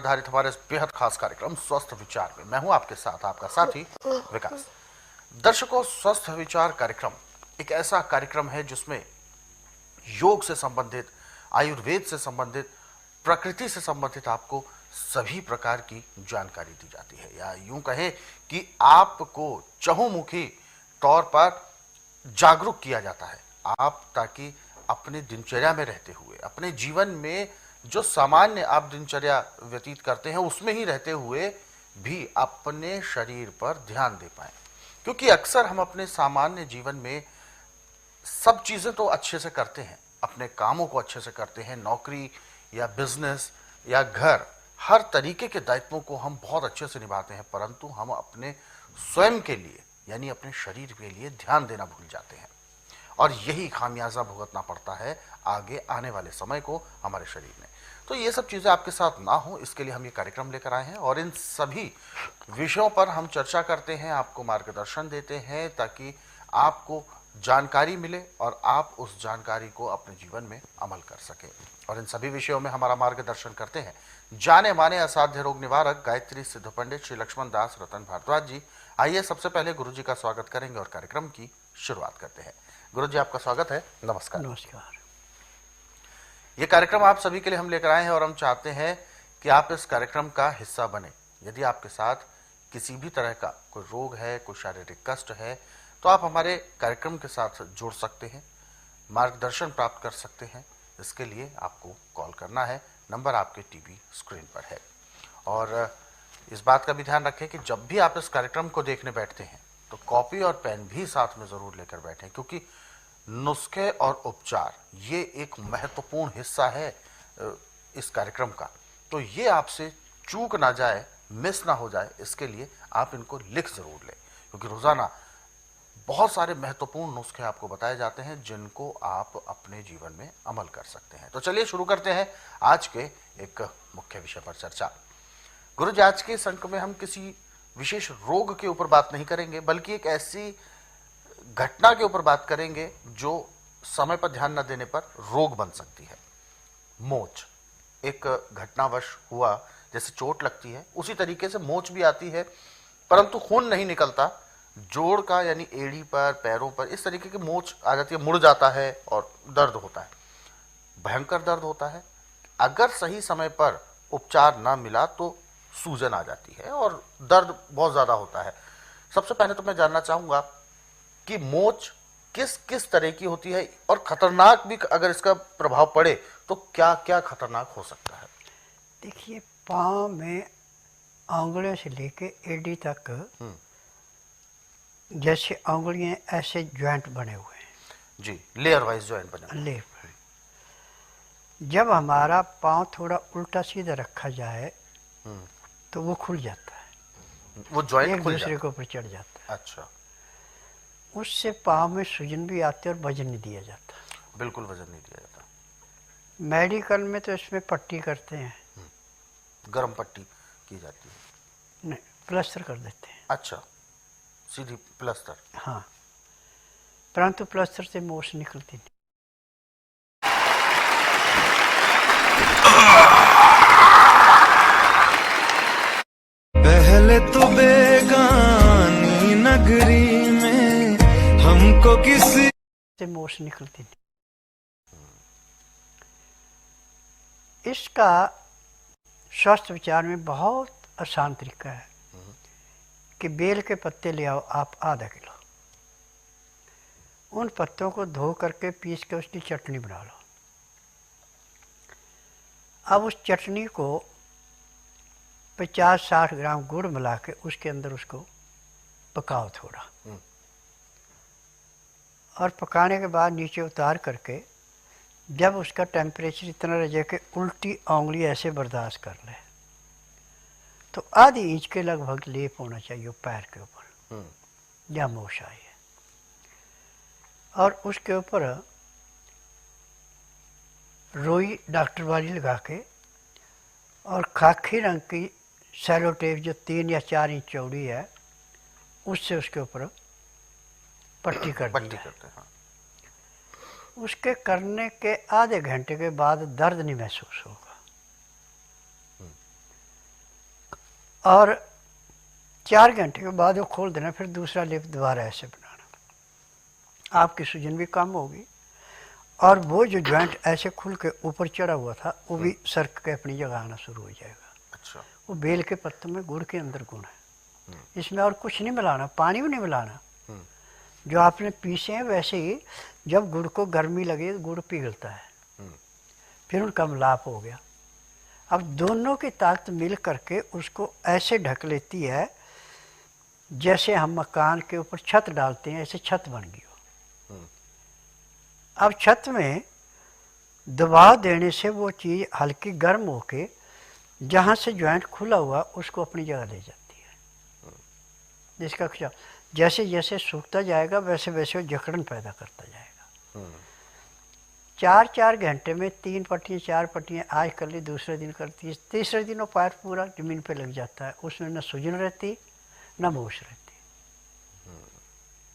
आधारित हमारे इस बेहद खास कार्यक्रम स्वस्थ विचार में मैं हूं आपके साथ, आपका साथी विकास। दर्शकों, स्वस्थ विचार कार्यक्रम एक ऐसा कार्यक्रम है जिसमें योग से संबंधित, आयुर्वेद से संबंधित, प्रकृति से संबंधित आपको सभी प्रकार की जानकारी दी जाती है, या यूं कहें कि आपको चहुमुखी तौर पर जागरूक किया जाता है, आप ताकि अपने दिनचर्या में रहते हुए, अपने जीवन में जो सामान्य आप दिनचर्या व्यतीत करते हैं उसमें ही रहते हुए भी अपने शरीर पर ध्यान दे पाएं। क्योंकि अक्सर हम अपने सामान्य जीवन में सब चीजें तो अच्छे से करते हैं, अपने कामों को अच्छे से करते हैं, नौकरी या बिजनेस या घर, हर तरीके के दायित्वों को हम बहुत अच्छे से निभाते हैं, परंतु हम अपने स्वयं के लिए यानी अपने शरीर के लिए ध्यान देना भूल जाते हैं और यही खामियाजा भुगतना पड़ता है आगे आने वाले समय को हमारे शरीर में। तो ये सब चीजें आपके साथ ना हो, इसके लिए हम ये कार्यक्रम लेकर आए हैं और इन सभी विषयों पर हम चर्चा करते हैं, आपको मार्गदर्शन देते हैं ताकि आपको जानकारी मिले और आप उस जानकारी को अपने जीवन में अमल कर सके। और इन सभी विषयों में हमारा मार्गदर्शन करते हैं जाने माने असाध्य रोग निवारक गायत्री सिद्ध पंडित श्री लक्ष्मण दास रतन भारद्वाज जी। आइए सबसे पहले गुरु जी का स्वागत करेंगे और कार्यक्रम की शुरुआत करते हैं। गुरु जी, आपका स्वागत है। नमस्कार। नमस्कार। ये कार्यक्रम आप सभी के लिए हम लेकर आए हैं और हम चाहते हैं कि आप इस कार्यक्रम का हिस्सा बने। यदि आपके साथ किसी भी तरह का कोई रोग है, कोई शारीरिक कष्ट है, तो आप हमारे कार्यक्रम के साथ जुड़ सकते हैं, मार्गदर्शन प्राप्त कर सकते हैं। इसके लिए आपको कॉल करना है, नंबर आपके टीवी स्क्रीन पर है। और इस बात का भी ध्यान रखें कि जब भी आप इस कार्यक्रम को देखने बैठते हैं तो कॉपी और पेन भी साथ में जरूर लेकर बैठें, क्योंकि नुस्खे और उपचार ये एक महत्वपूर्ण हिस्सा है इस कार्यक्रम का। तो ये आपसे चूक ना जाए, मिस ना हो जाए, इसके लिए आप इनको लिख जरूर लें, क्योंकि रोजाना बहुत सारे महत्वपूर्ण नुस्खे आपको बताए जाते हैं जिनको आप अपने जीवन में अमल कर सकते हैं। तो चलिए शुरू करते हैं आज के एक मुख्य विषय पर चर्चा। गुरु जी, आज के इस अंक में हम किसी विशेष रोग के ऊपर बात नहीं करेंगे, बल्कि एक ऐसी घटना के ऊपर बात करेंगे जो समय पर ध्यान न देने पर रोग बन सकती है। मोच एक घटनावश हुआ, जैसे चोट लगती है उसी तरीके से मोच भी आती है, परंतु खून नहीं निकलता। जोड़ का यानी एड़ी पर, पैरों पर इस तरीके की मोच आ जाती है, मुड़ जाता है और दर्द होता है, भयंकर दर्द होता है। अगर सही समय पर उपचार ना मिला तो सूजन आ जाती है और दर्द बहुत ज्यादा होता है। सबसे पहले तो मैं जानना चाहूंगा कि मोच किस किस तरह की होती है और खतरनाक भी अगर इसका प्रभाव पड़े तो क्या क्या खतरनाक हो सकता है। देखिए, पाँव में आंगुलियों से लेके एड़ी तक जैसे आंगुलियां ऐसे जॉइंट बने हुए हैं जी, लेयर वाइज जॉइंट बने। लेयर। जब हमारा पाँव थोड़ा उल्टा सीधा रखा जाए तो वो खुल जाता है, वो जॉइंट एक खुल दूसरे जाता के ऊपर चढ़ जाता है। अच्छा, उससे पाँव में सूजन भी आती है और वजन नहीं दिया जाता। बिल्कुल वजन नहीं दिया जाता। मेडिकल में तो इसमें पट्टी करते हैं, गर्म पट्टी की जाती है। नहीं, प्लास्टर कर देते हैं। अच्छा, सीधी प्लास्टर। हाँ, परंतु प्लास्टर से मोच निकलती नहीं। पहले तो बेगानी नगरी में हमको किसी से मोच निकलती नहीं। इसका स्वास्थ्य विचार में बहुत आसान तरीका है कि बेल के पत्ते ले आओ आप आधा किलो, उन पत्तों को धो करके पीस के उसकी चटनी बना लो। अब उस चटनी को 50-60 ग्राम गुड़ मिला के उसके अंदर उसको पकाओ थोड़ा, और पकाने के बाद नीचे उतार करके जब उसका टेम्परेचर इतना रह जाए कि उल्टी उंगली ऐसे बर्दाश्त कर ले, तो आधी इंच के लगभग लेप होना चाहिए पैर के ऊपर जहाँ मोच आई है, और उसके ऊपर रोई डॉक्टर वाली लगा के और खाकी रंग की सेलो टेप जो 3 या 4 इंच चौड़ी है उससे उसके ऊपर पट्टी कर दी है। हाँ। उसके करने के आधे घंटे के बाद दर्द नहीं महसूस होगा। और 4 घंटे के बाद वो खोल देना, फिर दूसरा लेप दोबारा ऐसे बनाना। आपकी सूजन भी कम होगी और वो जो जॉइंट ऐसे खुल के ऊपर चढ़ा हुआ था वो भी सरक के अपनी जगह आना शुरू हो जाएगा। अच्छा। वो बेल के पत्तों में गुड़ के अंदर गुण है, इसमें और कुछ नहीं मिलाना, पानी भी नहीं मिलाना। जो आपने पीसे हैं वैसे ही जब गुड़ को गर्मी लगे गुड़ पिघलता है, फिर उनका मिलाप हो गया। अब दोनों की ताकत मिल करके उसको ऐसे ढक लेती है जैसे हम मकान के ऊपर छत डालते हैं, ऐसे छत बन गई हो। अब छत में दबाव देने से वो चीज़ हल्की गर्म होके जहाँ से जॉइंट खुला हुआ उसको अपनी जगह ले जाती है। जिसका क्या जैसे जैसे सूखता जाएगा वैसे वैसे वो जकड़न पैदा करता जाएगा। 4-4 घंटे में 3 पट्टियाँ 4 पट्टियाँ आज कर ली, दूसरे दिन करती, तीसरे दिन वो पैर पूरा ज़मीन पे लग जाता है, उसमें न सूजन रहती न मूछ रहती।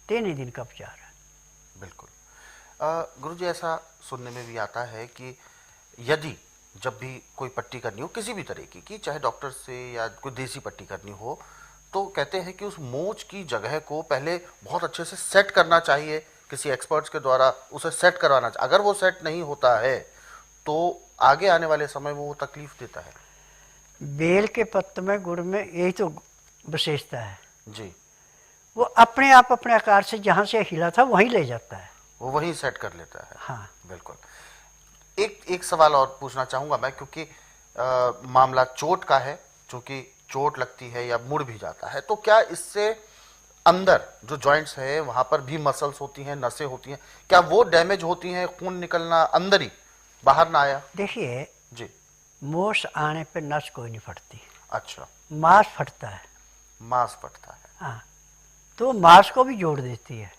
3 ही दिन का उपचार है। बिल्कुल। गुरुजी, ऐसा सुनने में भी आता है कि यदि जब भी कोई पट्टी करनी हो किसी भी तरीके की, चाहे डॉक्टर से या कोई देसी पट्टी करनी हो, तो कहते हैं कि उस मोच की जगह को पहले बहुत अच्छे से सेट करना चाहिए, किसी एक्सपर्ट्स के द्वारा उसे सेट करवाना चाहिए। अगर वो सेट नहीं होता है तो आगे आने वाले समय में वो तकलीफ देता है। बेल के पत्ते में गुड़ में यही तो विशेषता है जी। वो अपने आप अपने आकार से जहाँ से हिला था वहीं ले जाता है, वो वहीं सेट कर लेता है। हाँ बिल्कुल। एक सवाल और पूछना चाहूँगा मैं, क्योंकि मामला चोट का है, चूँकि चोट लगती है या मुड़ भी जाता है, तो क्या इससे अंदर जो जॉइंट्स है वहाँ पर भी मसल्स होती हैं, नसें होती हैं, क्या वो डैमेज होती हैं, खून निकलना अंदर ही बाहर ना आया? देखिए जी। मोश आने पे नस कोई नहीं फटती, अच्छा। मांस फटता है। मांस फटता है। हाँ, तो मांस को भी जोड़ देती है।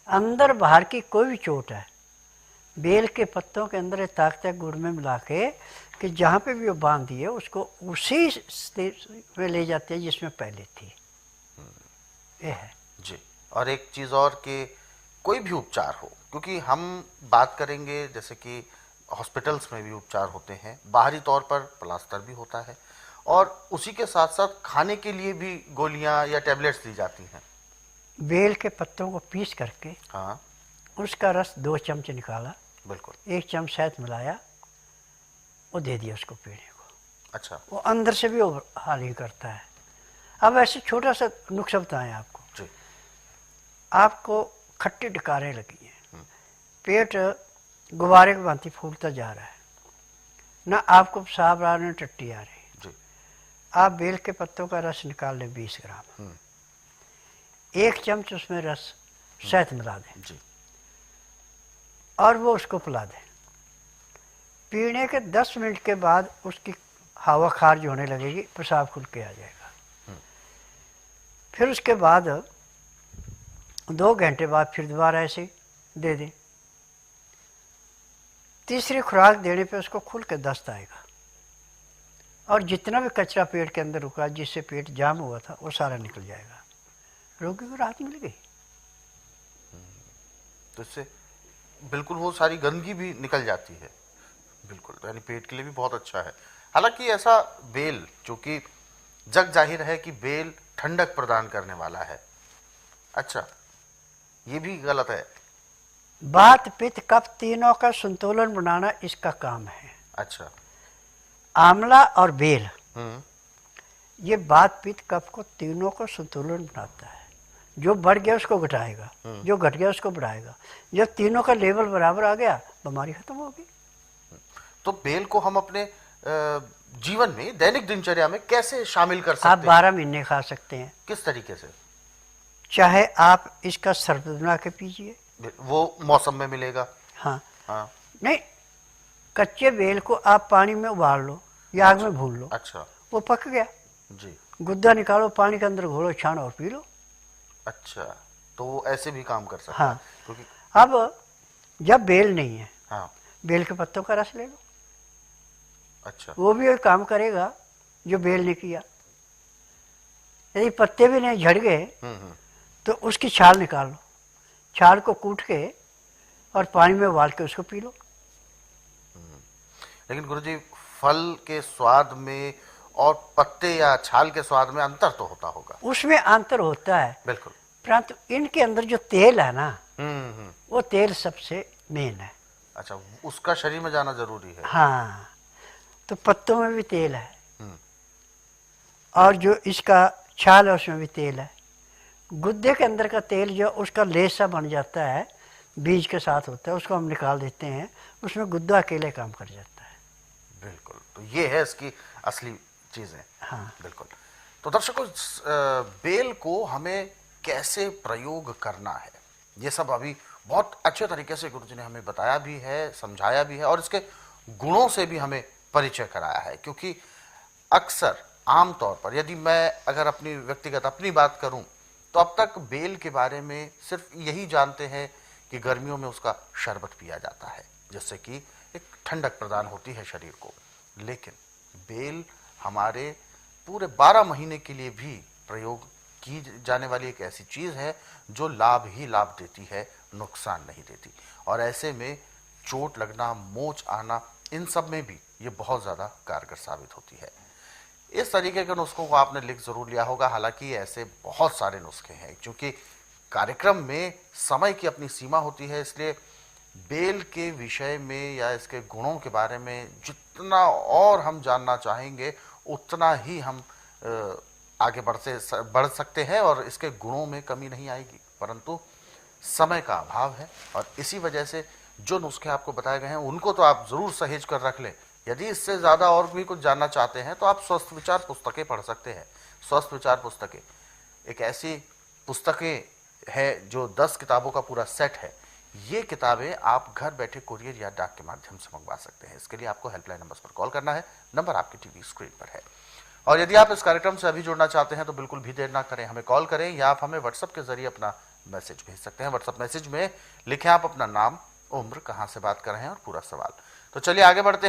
अंदर बाहर की कोई भी चोट है, बेल के पत्तों के अंदर ताकत है गुड़ में मिला के कि जहाँ पे भी वो बांध दिए उसको उसी स्टेज में ले जाते हैं जिसमें पहले थी। ये है जी। और एक चीज़ और कि कोई भी उपचार हो, क्योंकि हम बात करेंगे जैसे कि हॉस्पिटल्स में भी उपचार होते हैं, बाहरी तौर पर प्लास्टर भी होता है और उसी के साथ साथ खाने के लिए भी गोलियां या टैबलेट्स दी जाती हैं। बेल के पत्तों को पीस करके हाँ। उसका रस 2 चम्मच निकाला, बिल्कुल। 1 चम्मच शहद मिलाया, वो दे दिया उसको पीने को। अच्छा। वो अंदर से भी वो हाल ही करता है। अब ऐसे छोटा सा नुस्खा बताएं आपको। जी। आपको खट्टी डकारें लगी हैं, पेट गुब्बारे की भांति फूलता जा रहा है, ना आपको पेशाब आ रहा है न टट्टी आ रही, जी। आप बेल के पत्तों का रस निकाल लें 20 ग्राम, 1 चम्मच उसमें रस शहद मिला दें जी। और वो उसको पिला दें। पीने के 10 मिनट के बाद उसकी हवा खारिज होने लगेगी, पेशाब खुल के आ जाएगा। फिर उसके बाद 2 घंटे बाद फिर दोबारा ऐसे दे दें। तीसरी खुराक देने पे उसको खुल के दस्त आएगा और जितना भी कचरा पेट के अंदर रुका जिससे पेट जाम हुआ था वो सारा निकल जाएगा, रोगी को राहत मिल गई। तो इससे बिल्कुल वो सारी गंदगी भी निकल जाती है। बिल्कुल, यानी पेट के लिए भी बहुत अच्छा है। हालांकि ऐसा बेल, चूँकि जग जाहिर है कि बेल ठंडक प्रदान करने वाला है, अच्छा ये भी गलत है। वात पित्त कफ तीनों का संतुलन बनाना इसका काम है। अच्छा। आंवला और बेल हम्म। ये वात पित्त कफ को तीनों को संतुलन बनाता है। जो बढ़ गया उसको घटाएगा, जो घट गया उसको बढ़ाएगा। जब तीनों का लेवल बराबर आ गया बीमारी खत्म होगी। तो बेल को हम अपने जीवन में दैनिक दिनचर्या में कैसे शामिल कर सकते आप हैं? 12 महीने खा सकते हैं। किस तरीके से? चाहे आप इसका शरबत बना के पीजिए, वो मौसम में मिलेगा। हाँ हाँ। नहीं, कच्चे बेल को आप पानी में उबाल लो या आग में भून लो, अच्छा। वो पक गया, जी। गुद्दा निकालो, पानी के अंदर घोलो, छानो और पी लो। अच्छा, तो वो ऐसे भी काम कर सकता हाँ। है, क्योंकि अब जब बेल नहीं है, हाँ। बेल के पत्तों का रस ले लो, अच्छा। वो भी वही काम करेगा जो बेल ने किया। यदि पत्ते भी नहीं झड़ गए तो उसकी छाल निकाल लो, छाल को कूट के और पानी में उबाल के उसको पी लो। लेकिन गुरुजी, फल के स्वाद में और पत्ते या छाल के स्वाद में अंतर तो होता होगा। उसमें अंतर होता है, बिल्कुल। परंतु इनके अंदर जो तेल है ना, हम्म। वो तेल सबसे मेन है। अच्छा, उसका शरीर में जाना जरूरी है। हाँ, तो पत्तों में भी तेल है हम्म। और जो इसका छाल है उसमें भी तेल है। गुद्दे के अंदर का तेल जो उसका लेस सा बन जाता है, बीज के साथ होता है, उसको हम निकाल देते हैं, उसमें गुद्दा अकेले काम कर जाता है। बिल्कुल, तो ये है इसकी असली चीजें। हाँ। बिल्कुल। तो दर्शकों, बेल को हमें कैसे प्रयोग करना है, ये सब अभी बहुत अच्छे तरीके से गुरुजी ने हमें बताया भी है, समझाया भी है और इसके गुणों से भी हमें परिचय कराया है। क्योंकि अक्सर आमतौर पर यदि मैं अगर अपनी व्यक्तिगत अपनी बात करूं तो अब तक बेल के बारे में सिर्फ यही जानते हैं कि गर्मियों में उसका शरबत पिया जाता है, जिससे कि एक ठंडक प्रदान होती है शरीर को। लेकिन बेल हमारे पूरे 12 महीने के लिए भी प्रयोग की जाने वाली एक ऐसी चीज है जो लाभ ही लाभ देती है, नुकसान नहीं देती। और ऐसे में चोट लगना, मोच आना, इन सब में भी ये बहुत ज्यादा कारगर साबित होती है। इस तरीके के नुस्खों को आपने लिख जरूर लिया होगा। हालांकि ऐसे बहुत सारे नुस्खे हैं, क्योंकि कार्यक्रम में समय की अपनी सीमा होती है, इसलिए बेल के विषय में या इसके गुणों के बारे में जितना और हम जानना चाहेंगे उतना ही हम आगे बढ़ सकते हैं और इसके गुणों में कमी नहीं आएगी। परंतु समय का अभाव है और इसी वजह से जो नुस्खे आपको बताए गए हैं उनको तो आप जरूर सहेज कर रख लें। यदि इससे ज़्यादा और भी कुछ जानना चाहते हैं तो आप स्वस्थ विचार पुस्तकें पढ़ सकते हैं। स्वस्थ विचार पुस्तकें एक ऐसी पुस्तकें है जो 10 किताबों का पूरा सेट है। ये किताबें आप घर बैठे कुरियर या डाक के माध्यम से मंगवा सकते हैं। इसके लिए आपको हेल्पलाइन नंबर पर कॉल करना है, नंबर आपकी टीवी स्क्रीन पर है। और यदि आप इस कार्यक्रम से अभी जुड़ना चाहते हैं तो बिल्कुल भी देर ना करें, हमें कॉल करें या आप हमें व्हाट्सएप के जरिए अपना मैसेज भेज सकते हैं। व्हाट्सएप मैसेज में लिखें आप अपना नाम, उम्र, कहाँ से बात कर रहे हैं और पूरा सवाल। तो चलिए आगे बढ़ते हैं।